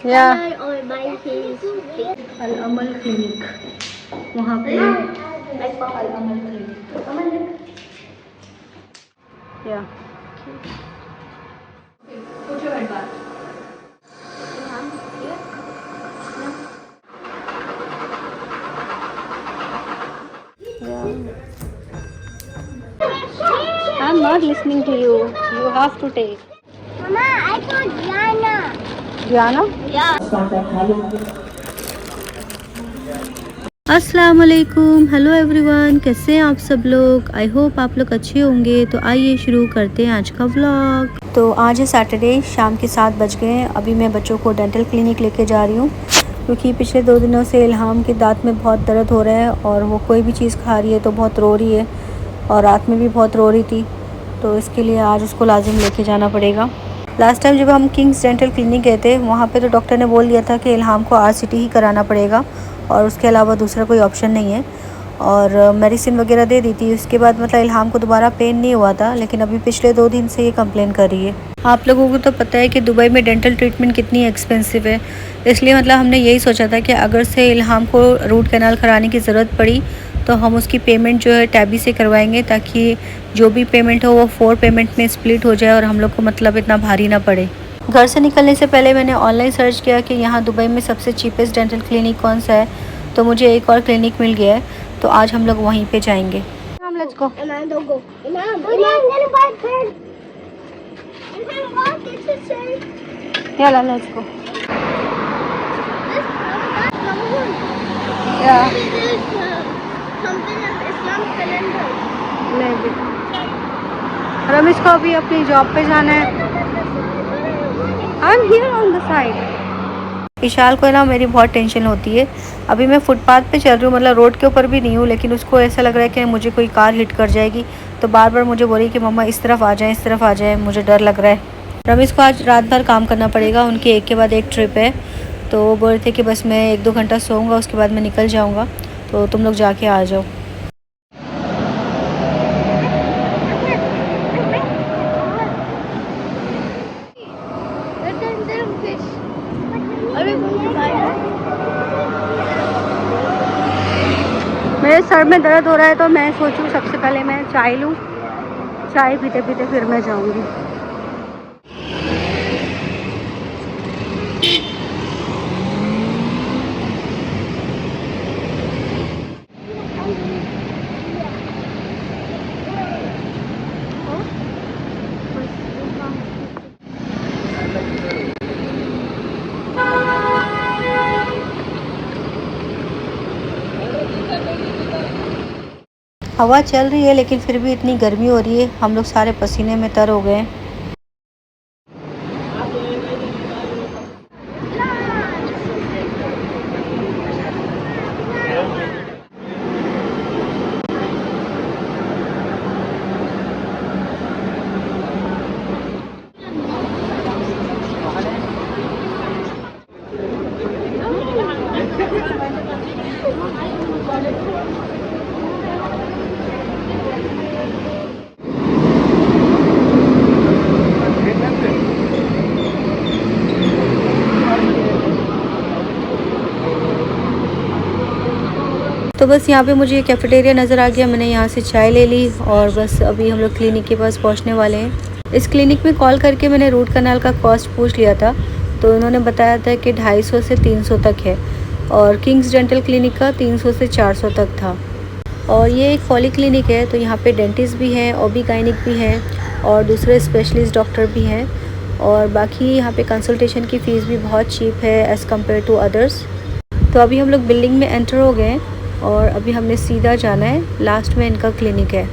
या और by his Al Amal clinic, वहाँ पे अल अमल क्लिनिक या I'm not listening to you. You have to take. Mama, I told Diana. Diana? Yeah. अस्सलाम वालेकुम, हेलो एवरीवन, कैसे हैं आप सब लोग। आई होप आप लोग अच्छे होंगे। तो आइए शुरू करते हैं आज का व्लॉग। तो आज है सैटरडे, शाम के 7 बज गए हैं। अभी मैं बच्चों को डेंटल क्लिनिक लेके जा रही हूँ, क्योंकि पिछले 2 दिनों से इल्हाम के दांत में बहुत दर्द हो रहा है और वो कोई भी चीज़ खा रही है तो बहुत रो रही है, और रात में भी बहुत रो रही थी। तो इसके लिए आज उसको लाजिम लेके जाना पड़ेगा। लास्ट टाइम जब हम किंग्स डेंटल क्लिनिक गए थे, वहाँ पे तो डॉक्टर ने बोल दिया था कि इल्हाम को RCT ही कराना पड़ेगा और उसके अलावा दूसरा कोई ऑप्शन नहीं है, और मेडिसिन वगैरह दे दी थी। उसके बाद मतलब इल्हाम को दोबारा पेन नहीं हुआ था, लेकिन अभी पिछले 2 दिन से ये कंप्लेन कर रही है। आप लोगों को तो पता है कि दुबई में डेंटल ट्रीटमेंट कितनी एक्सपेंसिव है, इसलिए मतलब हमने यही सोचा था कि अगर से इल्हाम को रूट कैनाल कराने की ज़रूरत पड़ी तो हम उसकी पेमेंट जो है टैबी से करवाएंगे, ताकि जो भी पेमेंट हो वो 4 पेमेंट में स्प्लिट हो जाए और हम लोग को मतलब इतना भारी ना पड़े। घर से निकलने से पहले मैंने ऑनलाइन सर्च किया कि यहाँ दुबई में सबसे चीपेस्ट डेंटल क्लिनिक कौन सा है, तो मुझे एक और क्लिनिक मिल गया है। तो आज हम लोग वहीं पे जाएंगे। Let's go. यला लेट्स गो। रमेश को अभी अपनी जॉब पे जाना है। I am here on the side. Vishal को ना मेरी बहुत टेंशन होती है। अभी मैं फुटपाथ पे चल रही हूँ, मतलब रोड के ऊपर भी नहीं हूँ, लेकिन उसको ऐसा लग रहा है कि मुझे कोई कार हिट कर जाएगी। तो बार बार मुझे बोल रही कि मम्मा इस तरफ आ जाए, इस तरफ आ जाए, मुझे डर लग रहा है। रमेश को आज रात भर काम करना पड़ेगा, उनकी एक के बाद एक ट्रिप है। तो वो बोल रहे थे कि बस मैं 1-2 घंटा सोऊंगा, उसके बाद मैं निकल जाऊँगा, तो तुम लोग जाके आ जाओ। मेरे सर में दर्द हो रहा है, तो मैं सोचूं सबसे पहले मैं चाय लूँ, चाय पीते पीते फिर मैं जाऊँगी। हवा चल रही है, लेकिन फिर भी इतनी गर्मी हो रही है, हम लोग सारे पसीने में तर हो गए हैं। तो बस यहाँ पे मुझे कैफ़ेटेरिया नज़र आ गया, मैंने यहाँ से चाय ले ली और बस अभी हम लोग क्लिनिक के पास पहुँचने वाले हैं। इस क्लिनिक में कॉल करके मैंने रूट कैनाल का कॉस्ट पूछ लिया था, तो उन्होंने बताया था कि 250 से 300 तक है, और किंग्स डेंटल क्लिनिक का 300 से 400 तक था। और ये एक पॉली क्लिनिक है, तो यहाँ पे डेंटिस्ट भी हैं, OB-गायनिक भी हैं और दूसरे स्पेशलिस्ट डॉक्टर भी हैं, और बाकी यहाँ पे कंसल्टेशन की फ़ीस भी बहुत चीप है एज़ कम्पेयर टू अदर्स। तो अभी हम लोग बिल्डिंग में एंटर हो गए हैं और अभी हमने सीधा जाना है, लास्ट में इनका क्लिनिक है।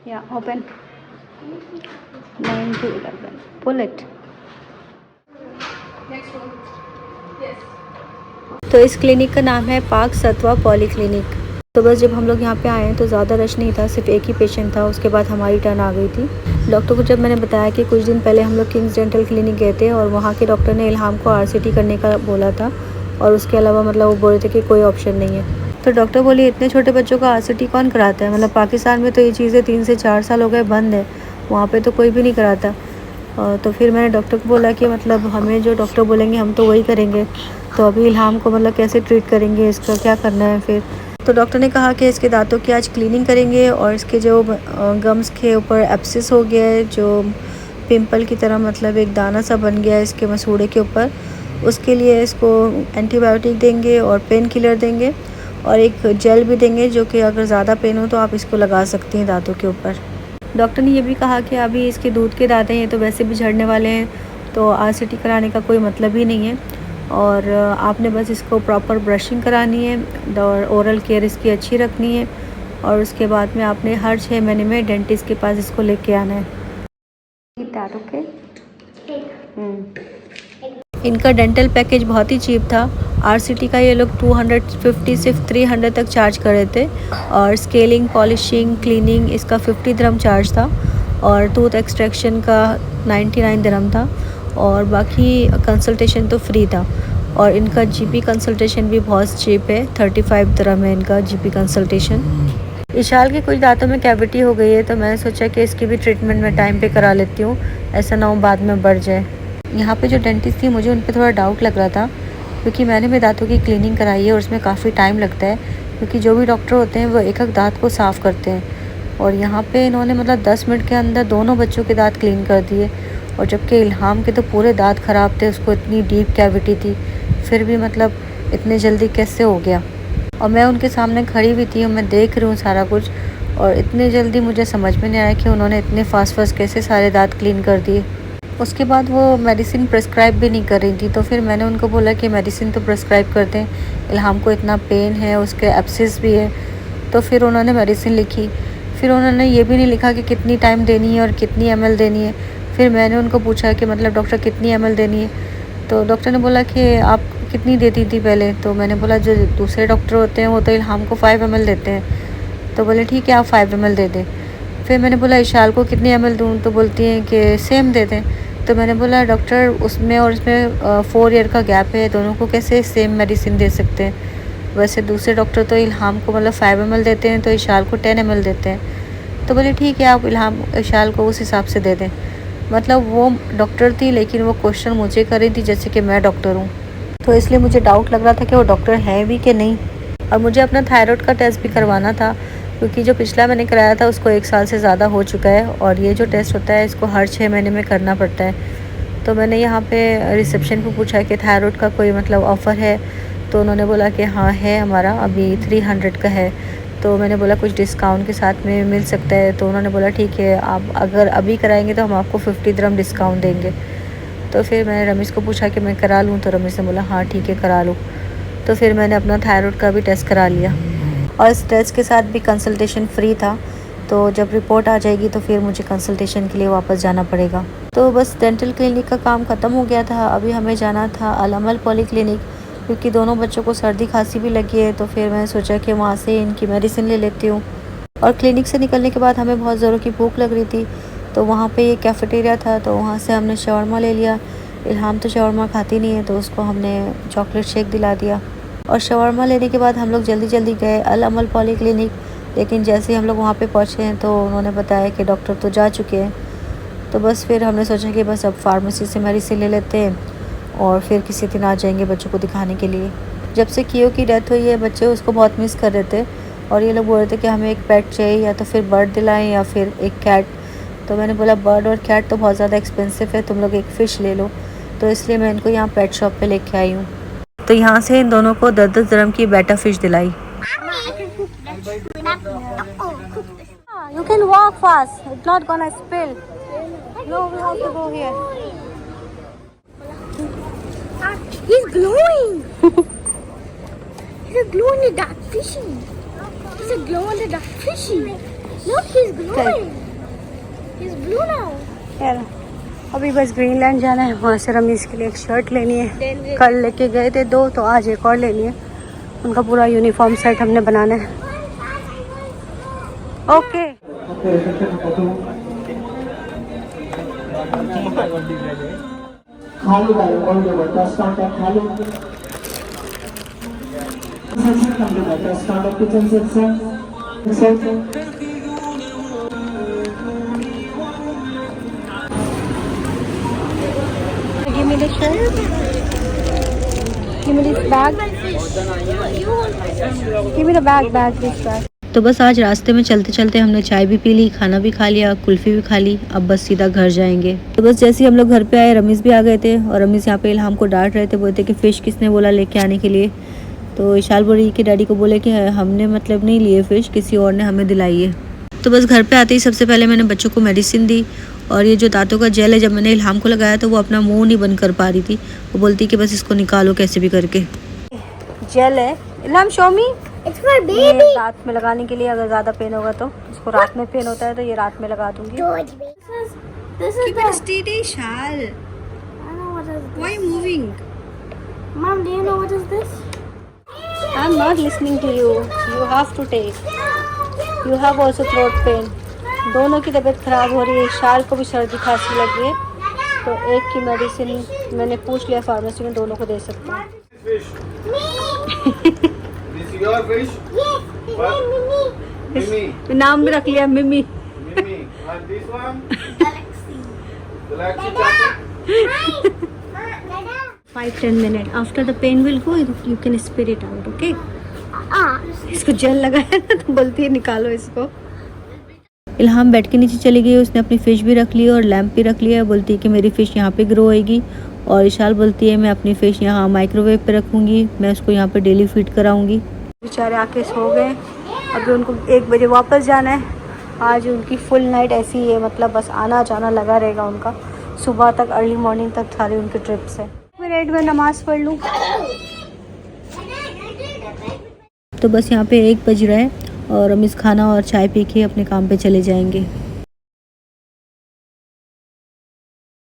या ओपन 9 to 11 पुल इट। तो इस क्लिनिक का नाम है पाक सतवा पॉली क्लिनिक। तो बस जब हम लोग यहाँ पे आए हैं तो ज़्यादा रश नहीं था, सिर्फ एक ही पेशेंट था, उसके बाद हमारी टर्न आ गई थी। डॉक्टर को जब मैंने बताया कि कुछ दिन पहले हम लोग किंग्स डेंटल क्लिनिक गए थे और वहाँ के डॉक्टर ने इल्हाम को RCT करने का बोला था, और उसके अलावा मतलब वो बोल रहे थे कि कोई ऑप्शन नहीं है। तो डॉक्टर बोली इतने छोटे बच्चों का RCT कौन कराता है, मतलब पाकिस्तान में तो ये चीज़ें 3 से 4 साल हो गए बंद है, वहाँ पे तो कोई भी नहीं कराता। तो फिर मैंने डॉक्टर को बोला कि मतलब हमें जो डॉक्टर बोलेंगे हम तो वही करेंगे, तो अभी इल्हाम को मतलब कैसे ट्रीट करेंगे, इसका क्या करना है फिर। तो डॉक्टर ने कहा कि इसके दांतों की आज क्लीनिंग करेंगे और इसके जो गम्स के ऊपर एब्सिस हो गया है, जो पिंपल की तरह मतलब एक दाना सा बन गया है इसके मसूड़े के ऊपर, उसके लिए इसको एंटीबायोटिक देंगे और पेन किलर देंगे और एक जेल भी देंगे जो कि अगर ज़्यादा पेन हो तो आप इसको लगा सकती हैं दांतों के ऊपर। डॉक्टर ने ये भी कहा कि अभी इसके दूध के दांत हैं, ये तो वैसे भी झड़ने वाले हैं, तो RCT कराने का कोई मतलब ही नहीं है और आपने बस इसको प्रॉपर ब्रशिंग करानी है और ओरल केयर इसकी अच्छी रखनी है और उसके बाद में आपने हर 6 महीने में डेंटिस्ट के पास इसको लेके आना है। इनका डेंटल पैकेज बहुत ही चीप था। RCT का ये लोग 250 सिर्फ 300 तक चार्ज कर रहे थे और स्केलिंग, पॉलिशिंग, क्लीनिंग इसका 50 दिरहम चार्ज था और टूथ एक्सट्रैक्शन का 99 दिरहम था और बाकी कंसल्टेशन तो फ्री था। और इनका GP कंसल्टेशन भी बहुत चीप है, 35 दिरहम है इनका GP कंसल्टेशन। इशाल के कुछ दांतों में कैविटी हो गई है, तो मैंने सोचा कि इसकी भी ट्रीटमेंट मैं टाइम पे करा लेती हूँ, ऐसा ना हो बाद में बढ़ जाए। यहाँ पे जो डेंटिस्ट थी मुझे उन पर थोड़ा डाउट लग रहा था क्योंकि मैंने भी दांतों की क्लीनिंग कराई है और उसमें काफ़ी टाइम लगता है क्योंकि जो भी डॉक्टर होते हैं वो एक एक दांत को साफ़ करते हैं और यहाँ पे इन्होंने मतलब 10 मिनट के अंदर दोनों बच्चों के दांत क्लीन कर दिए और जबकि इल्हाम के तो पूरे दांत ख़राब थे, उसको इतनी डीप कैविटी थी, फिर भी मतलब इतने जल्दी कैसे हो गया। और मैं उनके सामने खड़ी हुई थी और मैं देख रही हूँ सारा कुछ और इतने जल्दी मुझे समझ में नहीं आया कि उन्होंने इतने फास्ट कैसे सारे दांत क्लीन कर दिए। उसके बाद वो मेडिसिन प्रेस्क्राइब भी नहीं कर रही थी, तो फिर मैंने उनको बोला कि मेडिसिन तो प्रेस्क्राइब कर दें, इल्हाम को इतना पेन है, उसके एब्सिस भी है। तो फिर उन्होंने मेडिसिन लिखी, फिर उन्होंने ये भी नहीं लिखा कि कितनी टाइम देनी है और कितनी ml देनी है। फिर मैंने उनको पूछा कि मतलब डॉक्टर कितनी ml देनी है, तो डॉक्टर ने बोला कि आप कितनी देती थी पहले। तो मैंने बोला जो दूसरे डॉक्टर होते हैं वो तो इल्हाम को 5 ml देते हैं। तो बोले ठीक है आप 5 ml दे दें। फिर मैंने बोला इशाल को कितनी ml दूँ, तो बोलती हैं कि सेम दे दें। तो मैंने बोला डॉक्टर उसमें और इसमें 4 ईयर का गैप है, दोनों को कैसे सेम मेडिसिन दे सकते हैं। वैसे दूसरे डॉक्टर तो इल्हाम को मतलब 5 ml देते हैं, तो इशाल को 10 ml देते हैं। तो बोले ठीक है आप इशाल को उस हिसाब से दे दें। मतलब वो डॉक्टर थी लेकिन वो क्वेश्चन मुझे कर रही थी जैसे कि मैं डॉक्टर हूँ, तो इसलिए मुझे डाउट लग रहा था कि वो डॉक्टर है भी कि नहीं। और मुझे अपना थायराइड का टेस्ट भी करवाना था क्योंकि जो पिछला मैंने कराया था उसको 1 साल से ज़्यादा हो चुका है और ये जो टेस्ट होता है इसको हर 6 महीने में करना पड़ता है। तो मैंने यहाँ पे रिसेप्शन पे पूछा कि थायराइड का कोई मतलब ऑफ़र है, तो उन्होंने बोला कि हाँ है, हमारा अभी 300 का है। तो मैंने बोला कुछ डिस्काउंट के साथ में मिल सकता है, तो उन्होंने बोला ठीक है आप अगर अभी कराएंगे तो हम आपको 50 दिरहम डिस्काउंट देंगे। तो फिर मैंने रमेश को पूछा कि मैं करा लूँ, तो रमेश ने बोला हाँ ठीक है करा लो। तो फिर मैंने अपना थायराइड का भी टेस्ट करा लिया और इस टेस्ट के साथ भी कंसल्टेशन फ्री था। तो जब रिपोर्ट आ जाएगी तो फिर मुझे कंसल्टेशन के लिए वापस जाना पड़ेगा। तो बस डेंटल क्लिनिक का काम ख़त्म हो गया था। अभी हमें जाना था अल-अमल पॉलीक्लिनिक क्योंकि दोनों बच्चों को सर्दी खांसी भी लगी है, तो फिर मैंने सोचा कि वहाँ से इनकी मेडिसिन ले लेती हूँ। और क्लिनिक से निकलने के बाद हमें बहुत ज़ोरों की भूख लग रही थी, तो वहाँ पे ये कैफ़ेटेरिया था, तो वहाँ से हमने शवरमा ले लिया। इल्हाम तो शवरमा खाती नहीं है, तो उसको हमने चॉकलेट शेक दिला दिया। और शवरमा लेने के बाद हम लोग जल्दी जल्दी गए अल-अमल पॉलीक्लिनिक, लेकिन जैसे ही हम लोग वहाँ पे पहुँचे हैं तो उन्होंने बताया कि डॉक्टर तो जा चुके हैं। तो बस फिर हमने सोचा कि बस अब फार्मेसी से मेडिसिन ले लेते हैं और फिर किसी दिन आ जाएंगे बच्चों को दिखाने के लिए। जब से कियो की डेथ हुई है बच्चे उसको बहुत मिस कर रहे थे और ये लोग बोल रहे थे कि हमें एक पेट चाहिए, या तो फिर बर्ड दिलाएं या फिर एक कैट। तो मैंने बोला बर्ड और कैट तो बहुत ज़्यादा एक्सपेंसिव है, तुम लोग एक फ़िश ले लो। तो इसलिए मैं इनको यहाँ पेट शॉप पे लेके आई हूँ। तो यहाँ से इन दोनों को 10-10 दिरहम की बेटा फ़िश दिलाई। You can walk fast. It's not gonna spill. No, we have to go here. He's glowing. He's a glow in the dark fishy. He's a glow in the dark fishy. Look, he's glowing. He's blue now. यार अभी बस Greenland जाना है, वहाँ से रमीज़ के लिए एक शर्ट लेनी है। कल लेके गए थे 2, तो आज एक और लेनी है। उनका पूरा यूनिफॉर्म सेट हमने बनाना है। ओके खाली गाड़ी all the way test counter खाली सेक्शन कंप्लीट है test counter kitchen section Give me the shell. Give me this bag. Give me the bag, this bag. तो बस आज रास्ते में चलते चलते हमने चाय भी पी ली, खाना भी खा लिया, कुल्फ़ी भी खा ली। अब बस सीधा घर जाएंगे। तो बस जैसे ही हम लोग घर पे आए, रमीज़ भी आ गए थे और रमीज़ यहाँ पे इल्हाम को डांट रहे थे, बोलते कि फ़िश किसने बोला लेके आने के लिए। तो इशाल बोल रही कि डैडी को बोले कि हमने मतलब नहीं लिए फ़िश, किसी और ने हमें दिलाई है। तो बस घर पे आते ही सबसे पहले मैंने बच्चों को मेडिसिन दी और ये जो दांतों का जेल है, जब मैंने इल्हाम को लगाया तो वो अपना मुँह नहीं बंद कर पा रही थी। वो बोलती कि बस इसको निकालो कैसे भी करके। जेल है Ilham, show me. It's for baby. ये रात में लगाने के लिए, अगर ज़्यादा पेन होगा तो। इसको रात में पेन होता है तो ये रात में लगा दूंगी। George, this is the. steady, Shal. I know what is this. Why moving? Mom, do you know what is this? I'm not listening to you. You have to take. You have also throat pain. दोनों की तबीयत खराब हो रही है। शाल को भी सर्दी खांसी लगी है, तो एक की मेडिसिन मैंने पूछ लिया फार्मेसी में, दोनों को दे सकते हैं। This is your fish? Yes, this is Mimi. Mimi. नाम भी रख लिया मिमी। Mimi. And this one? Galaxy. Galaxy chocolate. 5-10 minutes after the pain will go, you can spit it out, okay? इसको जेल लगाया ना तो बोलती है निकालो इसको। इल्हाम बेड के नीचे चली गई, उसने अपनी फ़िश भी रख ली और लैम्प भी रख लिया। बोलती है कि मेरी फ़िश यहाँ पे ग्रो होएगी और इशाल बोलती है मैं अपनी फ़िश यहाँ माइक्रोवेव पे रखूँगी, मैं उसको यहाँ पे डेली फीड कराऊँगी। बेचारे आके सो गए, अभी उनको 1 बजे वापस जाना है। आज उनकी फुल नाइट ऐसी है, मतलब बस आना जाना लगा रहेगा उनका, सुबह तक अर्ली मॉर्निंग तक सारी उनकी ट्रिप्स है। मिनट में नमाज़ पढ़ लूँ। तो बस यहाँ पे 1 बज रहा है और हम इस खाना और चाय पी के अपने काम पे चले जाएंगे।